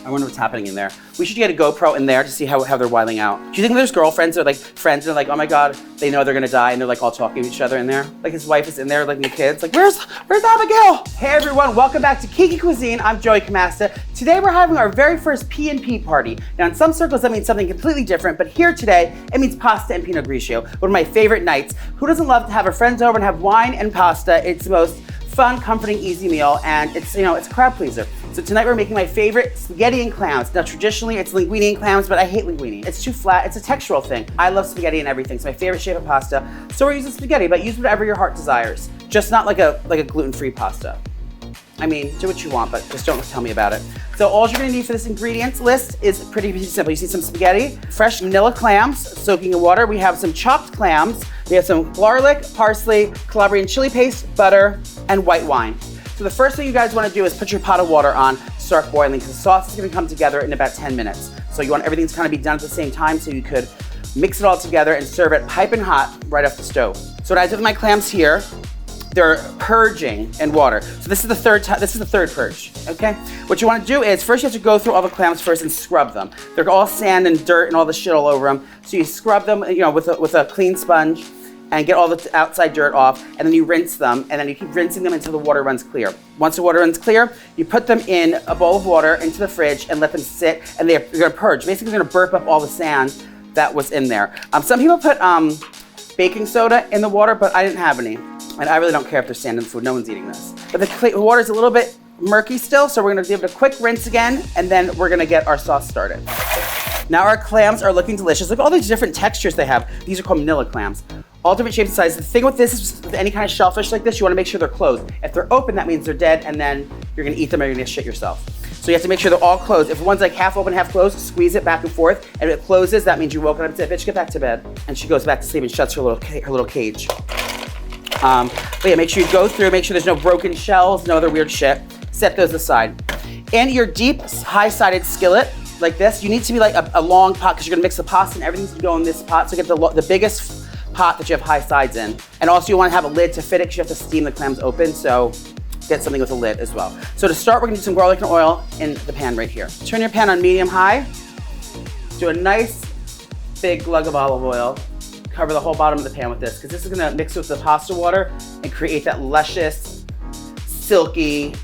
I wonder what's happening in there. We should get a GoPro in there to see how they're wilding out. Do you think there's girlfriends that are like friends and they're like, oh my God, they know they're gonna die and they're like all talking to each other in there? Like his wife is in there, like the kids, like where's Abigail? Hey everyone, welcome back to Kiki Cuisine. I'm Joey Camasta. Today we're having our very first P&P party. Now in some circles that means something completely different, but here today it means pasta and Pinot Grigio, one of my favorite nights. Who doesn't love to have our friends over and have wine and pasta? It's the most fun, comforting, easy meal, and it's a crowd pleaser. So tonight we're making my favorite spaghetti and clams. Now traditionally it's linguine and clams, but I hate linguine. It's too flat, it's a textural thing. I love spaghetti and everything. It's my favorite shape of pasta. So we're using spaghetti, but use whatever your heart desires. Just not like a gluten-free pasta. I mean, do what you want, but just don't tell me about it. So all you're gonna need for this ingredients list is pretty simple. You see some spaghetti, fresh vanilla clams soaking in water. We have some chopped clams. We have some garlic, parsley, Calabrian chili paste, butter, and white wine. So the first thing you guys wanna do is put your pot of water on, start boiling, because the sauce is gonna come together in about 10 minutes. So you want everything to kind of be done at the same time so you could mix it all together and serve it piping hot right off the stove. So what I did with my clams here, they're purging in water. So this is the third purge, okay? What you wanna do is, first you have to go through all the clams first and scrub them. They're all sand and dirt and all the shit all over them. So you scrub them, with a clean sponge and get all the outside dirt off, and then you rinse them, and then you keep rinsing them until the water runs clear. Once the water runs clear, you put them in a bowl of water into the fridge and let them sit, and you're gonna purge. Basically, you're gonna burp up all the sand that was in there. Some people put baking soda in the water, but I didn't have any. And I really don't care if there's sand in the food, no one's eating this. But the water's a little bit murky still, so we're gonna give it a quick rinse again, and then we're gonna get our sauce started. Now our clams are looking delicious. Look at all these different textures they have. These are called manila clams. All different shapes and sizes. The thing with this is with any kind of shellfish like this, you wanna make sure they're closed. If they're open, that means they're dead, and then you're gonna eat them or you're gonna shit yourself. So you have to make sure they're all closed. If one's like half open, half closed, squeeze it back and forth. And if it closes, that means you woke up and said, bitch, get back to bed. And she goes back to sleep and shuts her little cage. But yeah, make sure you go through, make sure there's no broken shells, no other weird shit. Set those aside. In your deep, high-sided skillet, like this, you need to be like a long pot, because you're gonna mix the pasta and everything's gonna go in this pot. So get the biggest pot that you have high sides in. And also you wanna have a lid to fit it, because you have to steam the clams open, so get something with a lid as well. So to start, we're gonna do some garlic and oil in the pan right here. Turn your pan on medium-high. Do a nice big glug of olive oil. Cover the whole bottom of the pan with this, because this is gonna mix with the pasta water and create that luscious, silky,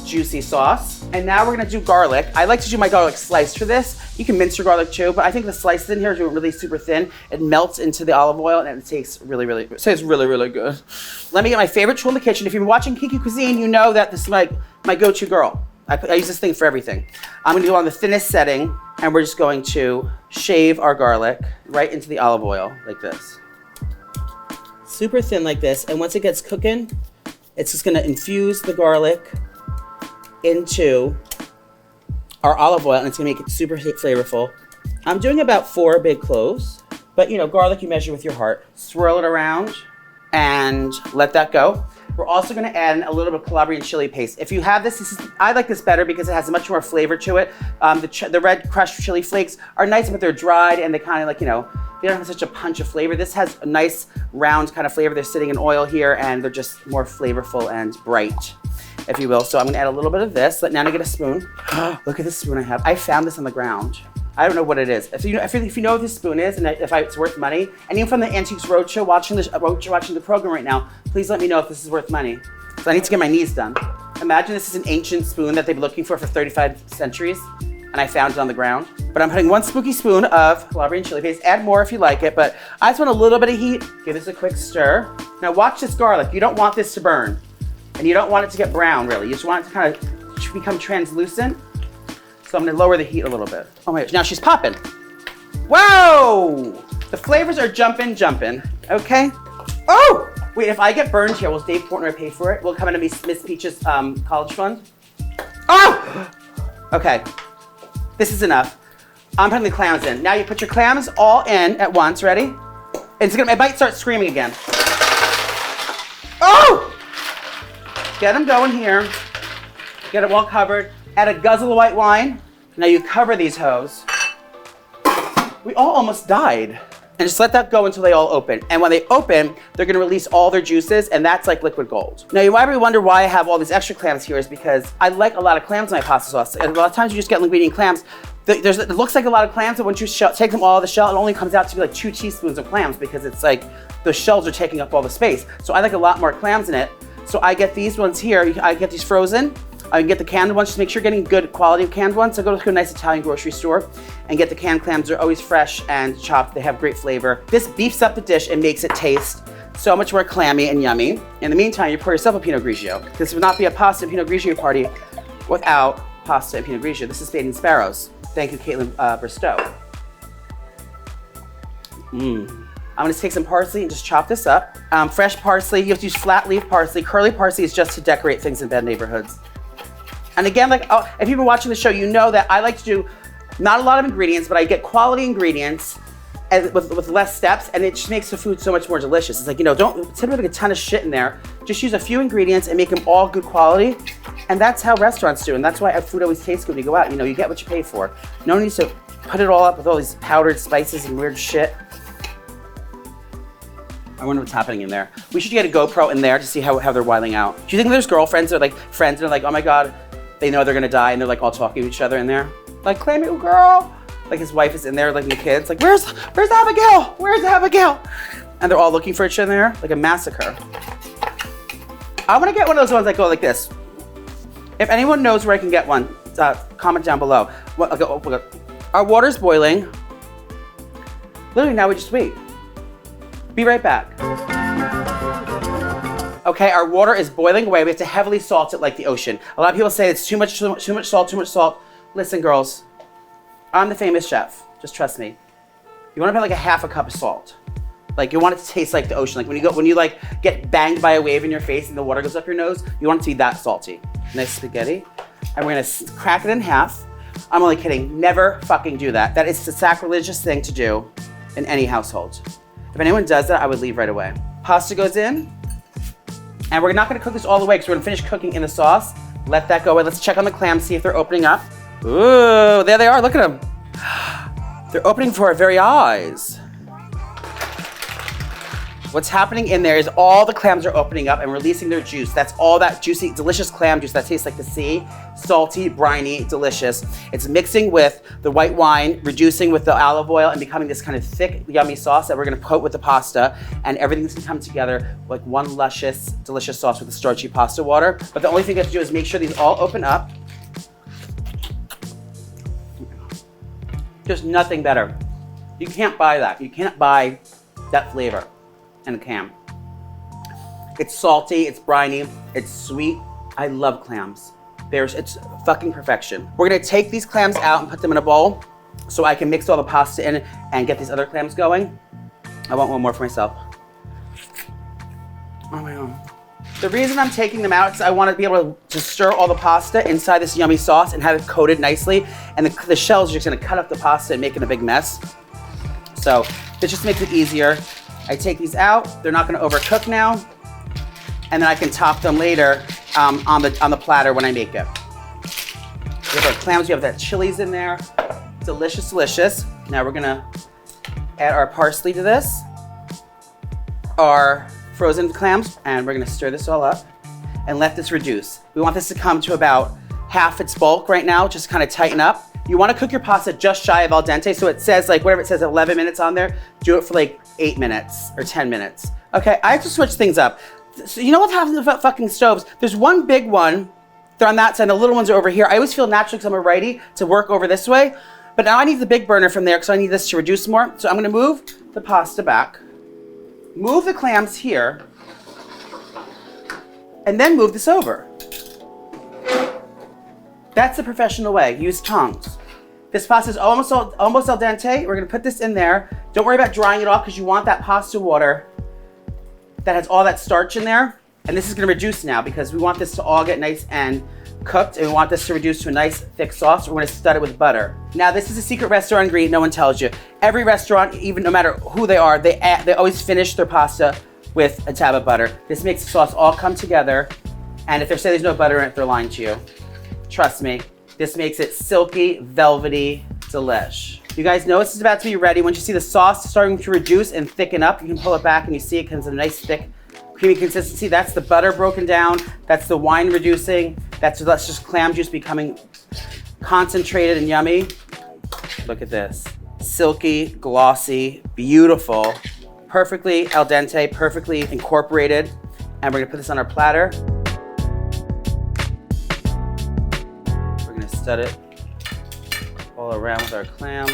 juicy sauce. And now we're gonna do garlic. I like to do my garlic sliced for this. You can mince your garlic too, but I think the slice in here is really super thin. It melts into the olive oil and it tastes really good. Let me get my favorite tool in the kitchen. If you've been watching Kiki Cuisine, you know that this is my go-to girl. I use this thing for everything. I'm gonna do it on the thinnest setting, and we're just going to shave our garlic right into the olive oil like this. Super thin like this, and once it gets cooking, it's just gonna infuse the garlic into our olive oil, and it's gonna make it super flavorful. I'm doing about 4 big cloves, but garlic you measure with your heart. Swirl it around and let that go. We're also gonna add in a little bit of Calabrian chili paste. If you have this, I like this better because it has much more flavor to it. The red crushed chili flakes are nice, but they're dried and they kind of they don't have such a punch of flavor. This has a nice round kind of flavor. They're sitting in oil here and they're just more flavorful and bright, if you will. So I'm gonna add a little bit of this. Now to get a spoon. Look at this spoon I have. I found this on the ground. I don't know what it is. If you know what this spoon is and if it's worth money, and even from the Antiques Roadshow watching the program right now, please let me know if this is worth money. So I need to get my knees done. Imagine this is an ancient spoon that they've been looking for 35 centuries, and I found it on the ground. But I'm putting 1 spooky spoon of Calabrian chili paste. Add more if you like it, but I just want a little bit of heat. Give this a quick stir. Now watch this garlic. You don't want this to burn, and you don't want it to get brown really. You just want it to kind of become translucent. So I'm gonna lower the heat a little bit. Oh my gosh, now she's popping. Whoa! The flavors are jumping, okay? Oh! Wait, if I get burned here, will Dave Portnoy pay for it? Will it come into Miss Peach's college fund? Oh! Okay, this is enough. I'm putting the clams in. Now you put your clams all in at once, ready? And it might start screaming again. Oh! Get them going here. Get it well covered. Add a guzzle of white wine. Now you cover these hoes. We all almost died. and just let that go until they all open. And when they open, they're gonna release all their juices, and that's like liquid gold. Now, you might wonder why I have all these extra clams here is because I like a lot of clams in my pasta sauce. And a lot of times you just get linguine and clams. It looks like a lot of clams, but once you take them all out of the shell, it only comes out to be like 2 teaspoons of clams because it's like the shells are taking up all the space. So I like a lot more clams in it. So I get these ones here. I get these frozen. I can get the canned ones. Just make sure you're getting good quality of canned ones. So go to a nice Italian grocery store and get the canned clams. They're always fresh and chopped. They have great flavor. This beefs up the dish and makes it taste so much more clammy and yummy. In the meantime, you pour yourself a Pinot Grigio. This would not be a pasta and Pinot Grigio party without pasta and Pinot Grigio. This is Spade and Sparrows. Thank you, Caitlin Bristow. I'm gonna take some parsley and just chop this up. Fresh parsley, you have to use flat leaf parsley. Curly parsley is just to decorate things in bad neighborhoods. And again, like, if you've been watching the show, you know that I like to do not a lot of ingredients, but I get quality ingredients and with less steps, and it just makes the food so much more delicious. It's like, you know, instead of putting a ton of shit in there, just use a few ingredients and make them all good quality. And that's how restaurants do, and that's why food always tastes good when you go out. You know, you get what you pay for. No need to put it all up with all these powdered spices and weird shit. I wonder what's happening in there. We should get a GoPro in there to see how they're whiling out. Do you think there's girlfriends that are like friends and they're like, oh my God, they know they're gonna die, and they're like all talking to each other in there? Like, claim it, girl. Like his wife is in there, like the kids, like, where's Abigail? Where's Abigail? And they're all looking for each other in there, like a massacre. I wanna get one of those ones that go like this. If anyone knows where I can get one, comment down below. Our water's boiling. Literally, now we just wait. Be right back. Okay, our water is boiling away. We have to heavily salt it like the ocean. A lot of people say it's too much salt. Listen, girls, I'm the famous chef. Just trust me. You wanna put like a half a cup of salt. Like, you want it to taste like the ocean. Like when you like get banged by a wave in your face and the water goes up your nose, you want it to be that salty. Nice spaghetti. And we're gonna crack it in half. I'm only kidding, never fucking do that. That is the sacrilegious thing to do in any household. If anyone does that, I would leave right away. Pasta goes in, and we're not gonna cook this all the way because we're gonna finish cooking in the sauce. Let that go away. Let's check on the clams, see if they're opening up. Ooh, there they are, look at them. They're opening before our very eyes. What's happening in there is all the clams are opening up and releasing their juice. That's all that juicy, delicious clam juice that tastes like the sea. Salty, briny, delicious. It's mixing with the white wine, reducing with the olive oil, and becoming this kind of thick, yummy sauce that we're gonna coat with the pasta. And everything's gonna come together like one luscious, delicious sauce with the starchy pasta water. But the only thing you have to do is make sure these all open up. There's nothing better. You can't buy that. You can't buy that flavor in a clam. It's salty, it's briny, it's sweet. I love clams. It's fucking perfection. We're gonna take these clams out and put them in a bowl so I can mix all the pasta in and get these other clams going. I want one more for myself. Oh my God. The reason I'm taking them out is I want to be able to stir all the pasta inside this yummy sauce and have it coated nicely. And the shells are just gonna cut up the pasta and make it a big mess. So this just makes it easier. I take these out, they're not gonna overcook now, and then I can top them later on the platter when I make it. We have our clams, we have that chilies in there. Delicious, delicious. Now we're gonna add our parsley to this, our frozen clams, and we're gonna stir this all up and let this reduce. We want this to come to about half its bulk right now, just kind of tighten up. You want to cook your pasta just shy of al dente, so it says like, whatever it says, 11 minutes on there, do it for like 8 minutes or 10 minutes. Okay, I have to switch things up. So you know what happens with fucking stoves? There's one big one, they're on that side, the little ones are over here. I always feel naturally, because I'm a righty, to work over this way, but now I need the big burner from there because I need this to reduce more. So I'm gonna move the pasta back, move the clams here, and then move this over. That's the professional way. Use tongs. This pasta is almost al dente. We're gonna put this in there. Don't worry about drying it off because you want that pasta water that has all that starch in there. And this is gonna reduce now because we want this to all get nice and cooked, and we want this to reduce to a nice thick sauce. We're gonna stud it with butter. Now this is a secret restaurant ingredient no one tells you. Every restaurant, even no matter who they are, they always finish their pasta with a tab of butter. This makes the sauce all come together. And if they say there's no butter in it, they're lying to you. Trust me, this makes it silky, velvety, delish. You guys know this is about to be ready. Once you see the sauce starting to reduce and thicken up, you can pull it back and you see it comes in a nice thick, creamy consistency. That's the butter broken down. That's the wine reducing. That's just clam juice becoming concentrated and yummy. Look at this. Silky, glossy, beautiful, perfectly al dente, perfectly incorporated. And we're gonna put this on our platter. We're gonna stud it all around with our clams.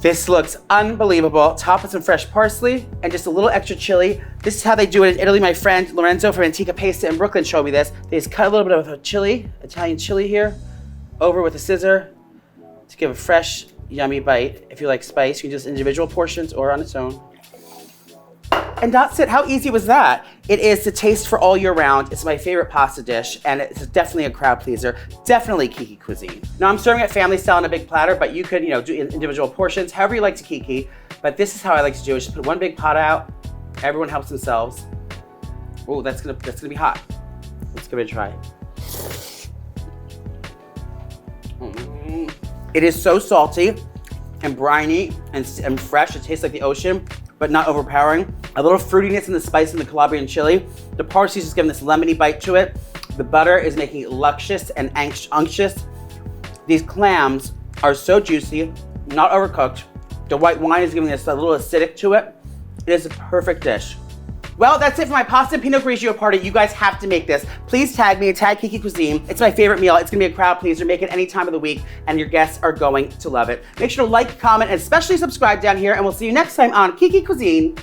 This looks unbelievable. Top with some fresh parsley and just a little extra chili. This is how they do it in Italy. My friend Lorenzo from Antica Pasta in Brooklyn showed me this. They just cut a little bit of a chili, Italian chili here, over with a scissor to give a fresh, yummy bite. If you like spice, you can just individual portions or on its own. And that's it. How easy was that? It is to taste for all year round. It's my favorite pasta dish, and it's definitely a crowd pleaser. Definitely Kiki cuisine. Now I'm serving it family style in a big platter, but you could, do individual portions, however you like to Kiki. But this is how I like to do it. Just put one big pot out. Everyone helps themselves. Oh, that's gonna be hot. Let's give it a try. It is so salty and briny and fresh. It tastes like the ocean, but not overpowering. A little fruitiness in the spice and the Calabrian chili. The parsley is just giving this lemony bite to it. The butter is making it luscious and unctuous. These clams are so juicy, not overcooked. The white wine is giving this a little acidic to it. It is a perfect dish. Well, that's it for my pasta Pinot Grigio party. You guys have to make this. Please tag me, tag Kiki Cuisine. It's my favorite meal. It's gonna be a crowd pleaser. Make it any time of the week, and your guests are going to love it. Make sure to like, comment, and especially subscribe down here, and we'll see you next time on Kiki Cuisine.